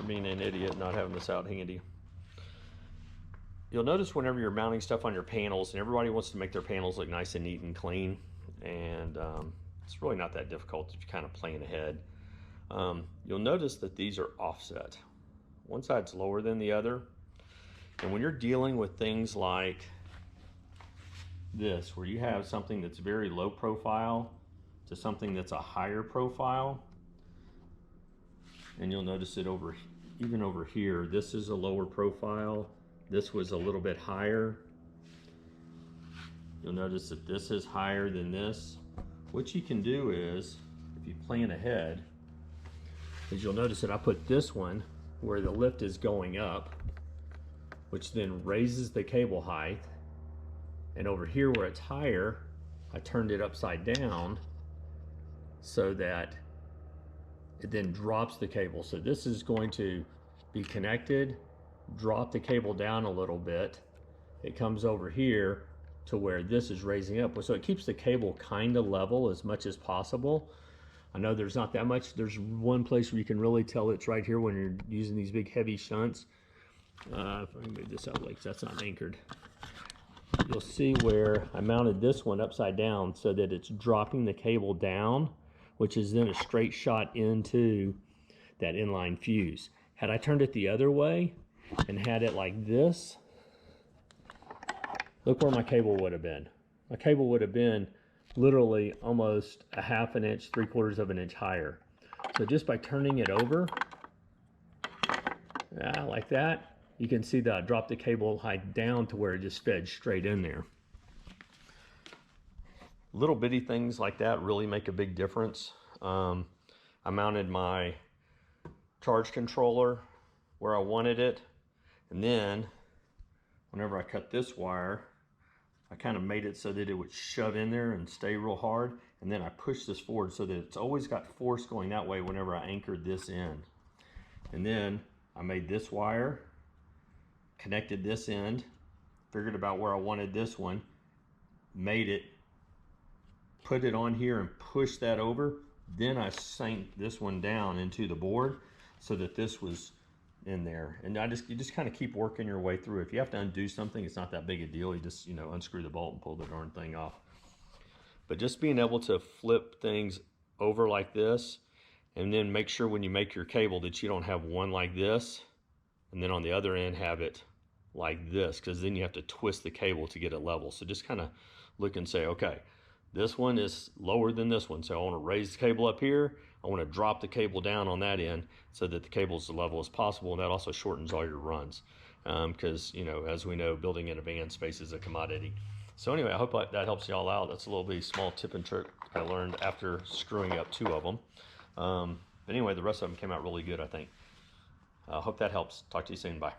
being an idiot, not having this out handy. You'll notice whenever you're mounting stuff on your panels, and everybody wants to make their panels look nice and neat and clean, and it's really not that difficult if you kind of plan ahead. You'll notice that these are offset. One side's lower than the other. And when you're dealing with things like this, where you have something that's very low profile to something that's a higher profile, and you'll notice it even over here, this is a lower profile, this was a little bit higher. You'll notice that this is higher than this. What you can do is, if you plan ahead, is you'll notice that I put this one where the lift is going up, which then raises the cable height. And over here where it's higher, I turned it upside down so that it then drops the cable. So this is going to be connected, drop the cable down a little bit. It comes over here to where this is raising up. So it keeps the cable kind of level as much as possible. I know there's not that much. There's one place where you can really tell it's right here when you're using these big heavy shunts. If I can move this out of the way because that's not anchored. You'll see where I mounted this one upside down so that it's dropping the cable down, which is then a straight shot into that inline fuse. Had I turned it the other way and had it like this, look where my cable would have been. My cable would have been literally almost a half an inch, 3/4 of an inch higher. So just by turning it over, like that, you can see that I dropped the cable height down to where it just fed straight in there. Little bitty things like that really make a big difference. I mounted my charge controller where I wanted it, and then whenever I cut this wire, I kind of made it so that it would shove in there and stay real hard, and then I pushed this forward so that it's always got force going that way whenever I anchored this in. And then I made this wire, connected this end, figured about where I wanted this one, made it, put it on here and pushed that over. Then I sank this one down into the board so that this was in there. And you just kind of keep working your way through. If you have to undo something, it's not that big a deal. You just, unscrew the bolt and pull the darn thing off. But just being able to flip things over like this, and then make sure when you make your cable that you don't have one like this, and then on the other end have it like this, because then you have to twist the cable to get it level. So just kind of look and say, okay, this one is lower than this one, so I want to raise the cable up here. I want to drop the cable down on that end so that the cable is as level as possible, and that also shortens all your runs. Because, as we know, building in a van space is a commodity. So anyway, I hope that helps you all out. That's a little bit small tip and trick I learned after screwing up 2 of them. But anyway, the rest of them came out really good, I think. Hope that helps. Talk to you soon. Bye.